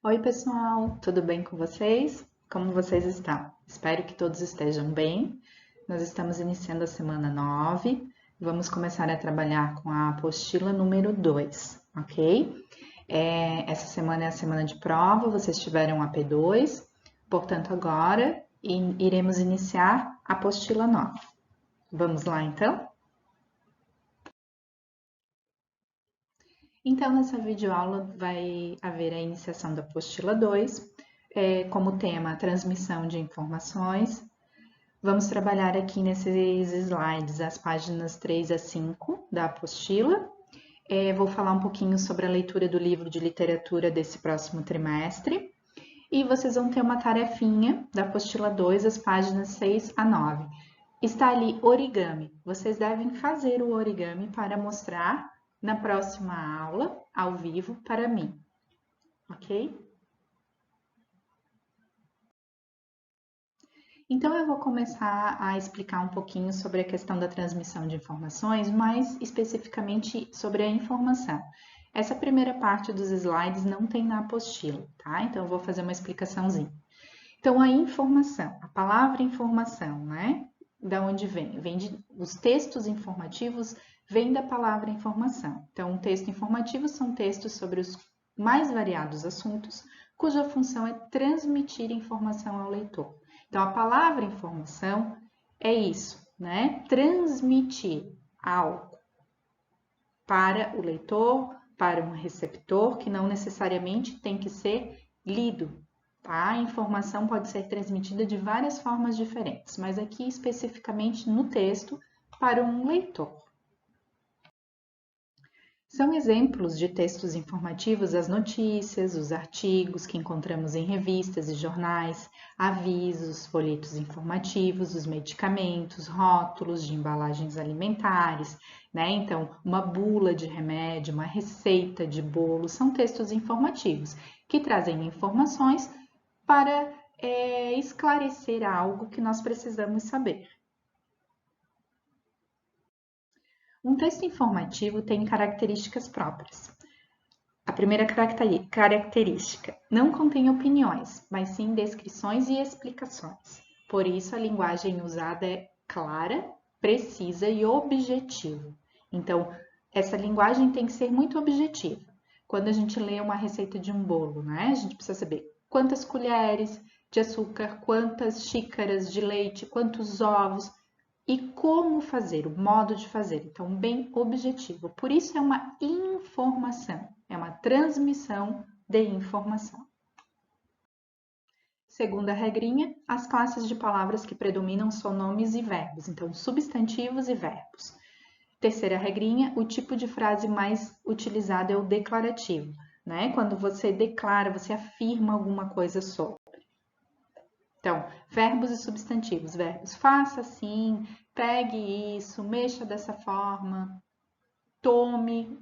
Oi, pessoal, tudo bem com vocês? Como vocês estão? Espero que todos estejam bem. Nós estamos iniciando a semana 9. Vamos começar a trabalhar com a apostila número 2, ok? Essa semana é a semana de prova, vocês tiveram a P2, portanto, agora iremos iniciar a apostila 9. Vamos lá, então? Então, nessa videoaula vai haver a iniciação da apostila 2, como tema a transmissão de informações. Vamos trabalhar aqui nesses slides as páginas 3 a 5 da apostila. Vou falar um pouquinho sobre a leitura do livro de literatura desse próximo trimestre. E vocês vão ter uma tarefinha da apostila 2, as páginas 6 a 9. Está ali origami. Vocês devem fazer o origami para mostrar na próxima aula, ao vivo, para mim, ok? Então, eu vou começar a explicar um pouquinho sobre a questão da transmissão de informações, mais especificamente sobre a informação. Essa primeira parte dos slides não tem na apostila, tá? Então, eu vou fazer uma explicaçãozinha. Então, a informação, a palavra informação, né? Da onde vem? Os textos informativos vêm da palavra informação. Então, um texto informativo são textos sobre os mais variados assuntos, cuja função é transmitir informação ao leitor. Então, a palavra informação é isso, né? Transmitir algo para o leitor, para um receptor, que não necessariamente tem que ser lido, tá? A informação pode ser transmitida de várias formas diferentes, mas aqui especificamente no texto para um leitor. São exemplos de textos informativos as notícias, os artigos que encontramos em revistas e jornais, avisos, folhetos informativos, os medicamentos, rótulos de embalagens alimentares, né? Então, uma bula de remédio, uma receita de bolo, são textos informativos que trazem informações para esclarecer algo que nós precisamos saber. Um texto informativo tem características próprias. A primeira característica, não contém opiniões, mas sim descrições e explicações. Por isso, a linguagem usada é clara, precisa e objetiva. Então, essa linguagem tem que ser muito objetiva. Quando a gente lê uma receita de um bolo, né? A gente precisa saber quantas colheres de açúcar, quantas xícaras de leite, quantos ovos, e como fazer, o modo de fazer. Então, bem objetivo. Por isso é uma informação, é uma transmissão de informação. Segunda regrinha, as classes de palavras que predominam são nomes e verbos, então substantivos e verbos. Terceira regrinha, o tipo de frase mais utilizado é o declarativo, né? Quando você declara, você afirma alguma coisa sobre. Então, verbos e substantivos. Verbos, faça assim, pegue isso, mexa dessa forma, tome,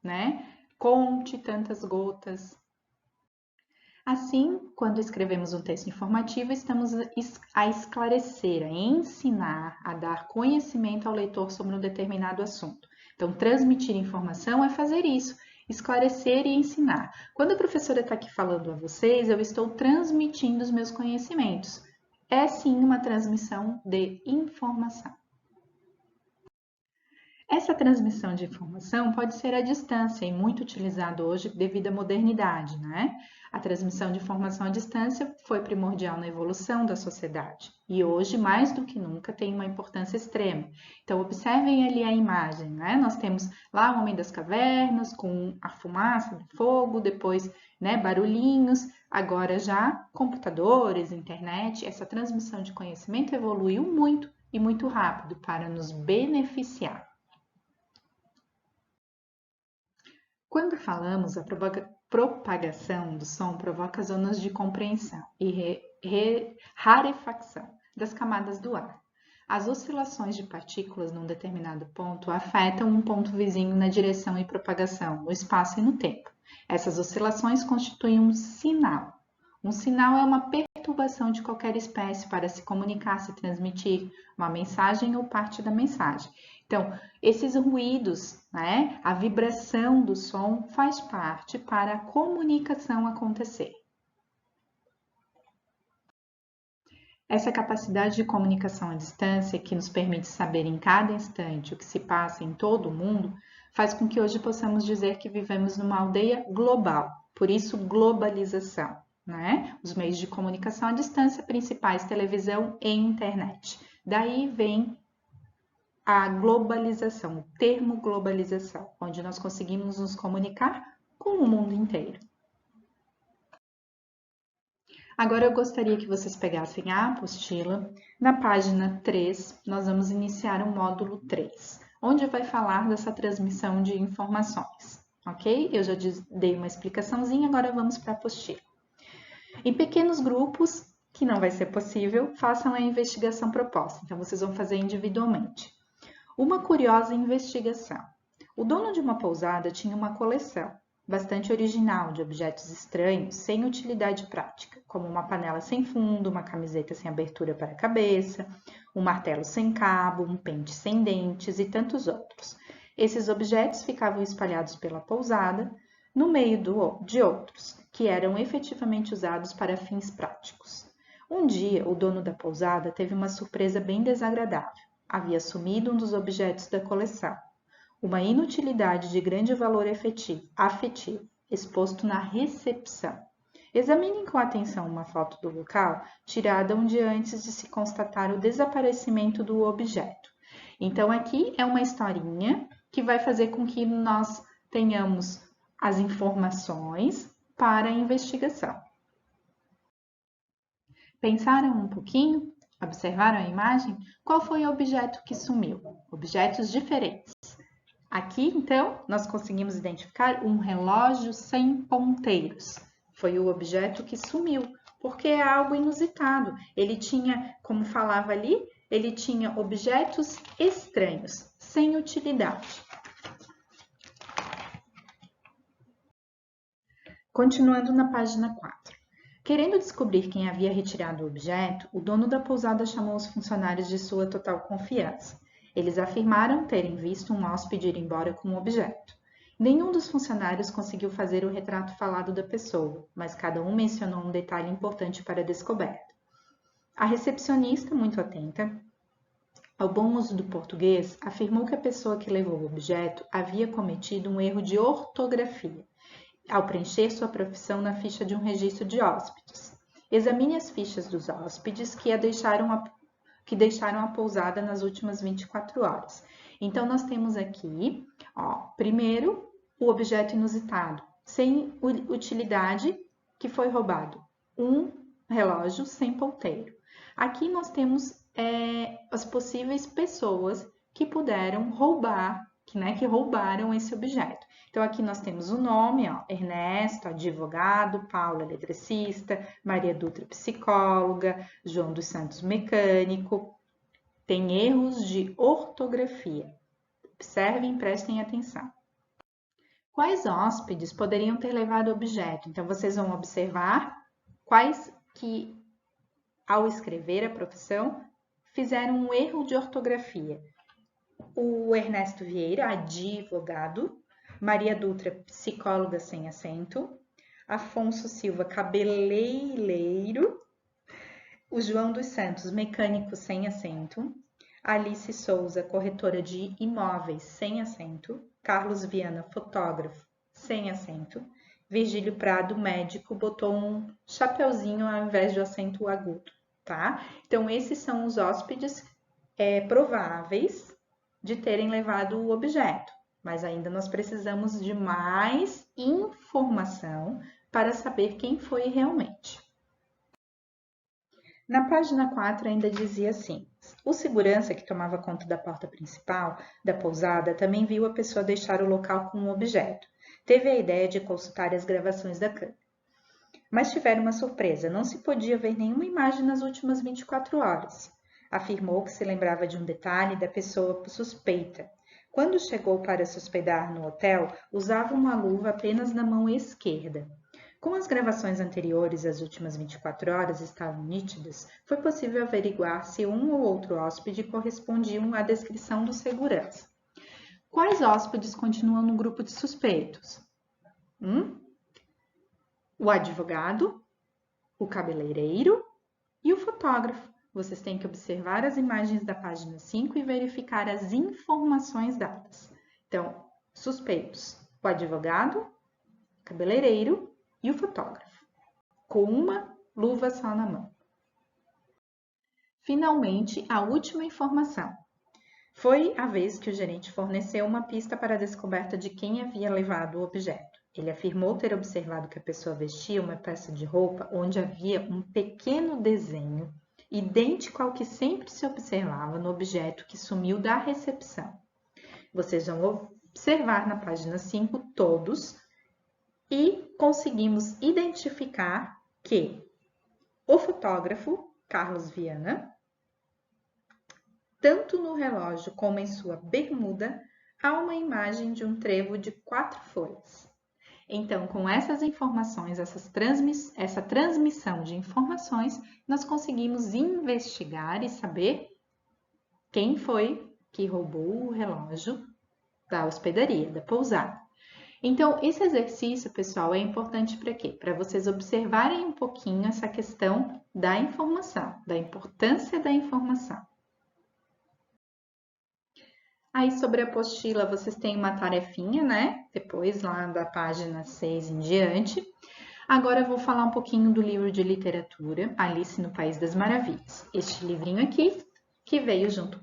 né? Conte tantas gotas. Assim, quando escrevemos um texto informativo, estamos a esclarecer, a ensinar, a dar conhecimento ao leitor sobre um determinado assunto. Então, transmitir informação é fazer isso, esclarecer e ensinar. Quando a professora está aqui falando a vocês, eu estou transmitindo os meus conhecimentos. É sim uma transmissão de informação. Essa transmissão de informação pode ser à distância e muito utilizado hoje devido à modernidade, né? A transmissão de informação à distância foi primordial na evolução da sociedade e hoje, mais do que nunca, tem uma importância extrema. Então, observem ali a imagem, né? Nós temos lá o Homem das Cavernas com a fumaça do fogo, depois, né, barulhinhos, agora já computadores, internet, essa transmissão de conhecimento evoluiu muito e muito rápido para nos beneficiar. Quando falamos, a propagação do som provoca zonas de compreensão e rarefacção das camadas do ar. As oscilações de partículas num determinado ponto afetam um ponto vizinho na direção e propagação, no espaço e no tempo. Essas oscilações constituem um sinal. Um sinal é uma perturbação de qualquer espécie para se comunicar, se transmitir uma mensagem ou parte da mensagem. Então, esses ruídos, né, a vibração do som faz parte para a comunicação acontecer. Essa capacidade de comunicação à distância, que nos permite saber em cada instante o que se passa em todo o mundo, faz com que hoje possamos dizer que vivemos numa aldeia global, por isso globalização, né? Os meios de comunicação à distância principais, televisão e internet. Daí vem a globalização, o termo globalização, onde nós conseguimos nos comunicar com o mundo inteiro. Agora eu gostaria que vocês pegassem a apostila. Na página 3, nós vamos iniciar o módulo 3, onde vai falar dessa transmissão de informações, ok? Eu já dei uma explicaçãozinha, agora vamos para a apostila. Em pequenos grupos, que não vai ser possível, façam a investigação proposta, então vocês vão fazer individualmente. Uma curiosa investigação. O dono de uma pousada tinha uma coleção bastante original de objetos estranhos sem utilidade prática, como uma panela sem fundo, uma camiseta sem abertura para a cabeça, um martelo sem cabo, um pente sem dentes e tantos outros. Esses objetos ficavam espalhados pela pousada, no meio de outros, que eram efetivamente usados para fins práticos. Um dia, o dono da pousada teve uma surpresa bem desagradável. Havia sumido um dos objetos da coleção. Uma inutilidade de grande valor afetivo, exposto na recepção. Examinem com atenção uma foto do local, tirada um dia antes de se constatar o desaparecimento do objeto. Então, aqui é uma historinha que vai fazer com que nós tenhamos as informações para a investigação. Pensaram um pouquinho? Observaram a imagem? Qual foi o objeto que sumiu? Objetos diferentes. Aqui, então, nós conseguimos identificar um relógio sem ponteiros. Foi o objeto que sumiu, porque é algo inusitado. Ele tinha, como falava ali, ele tinha objetos estranhos, sem utilidade. Continuando na página 4. Querendo descobrir quem havia retirado o objeto, o dono da pousada chamou os funcionários de sua total confiança. Eles afirmaram terem visto um hóspede ir embora com o objeto. Nenhum dos funcionários conseguiu fazer o retrato falado da pessoa, mas cada um mencionou um detalhe importante para a descoberta. A recepcionista, muito atenta ao bom uso do português, afirmou que a pessoa que levou o objeto havia cometido um erro de ortografia ao preencher sua profissão na ficha de um registro de hóspedes. Examine as fichas dos hóspedes que deixaram a pousada nas últimas 24 horas. Então, nós temos aqui, primeiro, o objeto inusitado, sem utilidade, que foi roubado. Um relógio sem ponteiro. Aqui nós temos as possíveis pessoas que puderam roubar, que roubaram esse objeto. Então, aqui nós temos o nome, Ernesto, advogado, Paulo, eletricista, Maria Dutra, psicóloga, João dos Santos, mecânico. Tem erros de ortografia. Observem e prestem atenção. Quais hóspedes poderiam ter levado o objeto? Então, vocês vão observar quais que, ao escrever a profissão, fizeram um erro de ortografia. O Ernesto Vieira, advogado, Maria Dutra, psicóloga sem acento, Afonso Silva, cabeleireiro, o João dos Santos, mecânico sem acento, Alice Souza, corretora de imóveis sem acento, Carlos Viana, fotógrafo sem acento, Virgílio Prado, médico, botou um chapeuzinho ao invés de acento agudo, tá? Então, esses são os hóspedes prováveis de terem levado o objeto. Mas ainda nós precisamos de mais informação para saber quem foi realmente. Na página 4 ainda dizia assim: o segurança que tomava conta da porta principal da pousada também viu a pessoa deixar o local com um objeto. Teve a ideia de consultar as gravações da câmera. Mas tiveram uma surpresa, não se podia ver nenhuma imagem nas últimas 24 horas. Afirmou que se lembrava de um detalhe da pessoa suspeita. Quando chegou para se hospedar no hotel, usava uma luva apenas na mão esquerda. Com as gravações anteriores, as últimas 24 horas estavam nítidas, foi possível averiguar se um ou outro hóspede correspondiam à descrição do segurança. Quais hóspedes continuam no grupo de suspeitos? O advogado, o cabeleireiro e o fotógrafo. Vocês têm que observar as imagens da página 5 e verificar as informações dadas. Então, suspeitos, o advogado, o cabeleireiro e o fotógrafo, com uma luva só na mão. Finalmente, a última informação. Foi a vez que o gerente forneceu uma pista para a descoberta de quem havia levado o objeto. Ele afirmou ter observado que a pessoa vestia uma peça de roupa onde havia um pequeno desenho idêntico ao que sempre se observava no objeto que sumiu da recepção. Vocês vão observar na página 5 todos e conseguimos identificar que o fotógrafo, Carlos Viana, tanto no relógio como em sua bermuda, há uma imagem de um trevo de 4 folhas. Então, com essas informações, essa transmissão de informações, nós conseguimos investigar e saber quem foi que roubou o relógio da hospedaria, da pousada. Então, esse exercício, pessoal, é importante para quê? Para vocês observarem um pouquinho essa questão da informação, da importância da informação. Aí, sobre a apostila, vocês têm uma tarefinha, né? Depois, lá da página 6 em diante. Agora, eu vou falar um pouquinho do livro de literatura, Alice no País das Maravilhas. Este livrinho aqui, que veio junto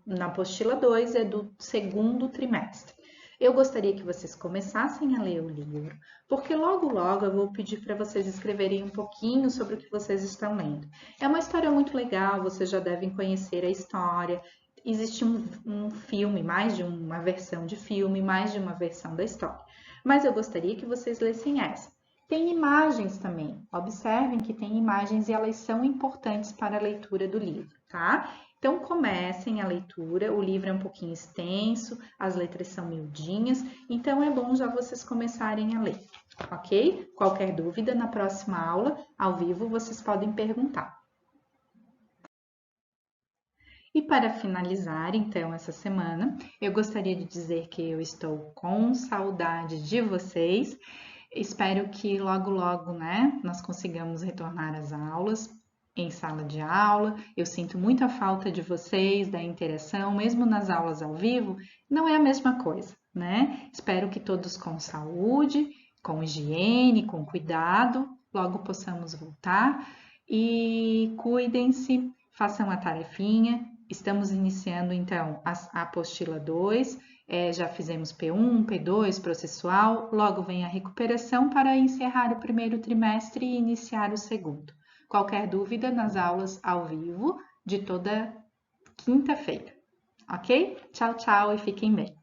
na apostila 2, é do segundo trimestre. Eu gostaria que vocês começassem a ler o livro, porque logo eu vou pedir para vocês escreverem um pouquinho sobre o que vocês estão lendo. É uma história muito legal, vocês já devem conhecer a história. Existe um filme, mais de uma versão de filme, mais de uma versão da história. Mas eu gostaria que vocês lessem essa. Tem imagens também. Observem que tem imagens e elas são importantes para a leitura do livro, tá? Então, comecem a leitura. O livro é um pouquinho extenso, as letras são miudinhas, então é bom já vocês começarem a ler, ok? Qualquer dúvida, na próxima aula, ao vivo, vocês podem perguntar. E para finalizar, então, essa semana, eu gostaria de dizer que eu estou com saudade de vocês. Espero que logo, né, nós consigamos retornar às aulas, em sala de aula. Eu sinto muita falta de vocês, da interação, mesmo nas aulas ao vivo, não é a mesma coisa, né? Espero que todos com saúde, com higiene, com cuidado, logo possamos voltar. E cuidem-se, façam a tarefinha. Estamos iniciando, então, a apostila 2, já fizemos P1, P2, processual, logo vem a recuperação para encerrar o primeiro trimestre e iniciar o segundo. Qualquer dúvida nas aulas ao vivo de toda quinta-feira, ok? Tchau, tchau e fiquem bem.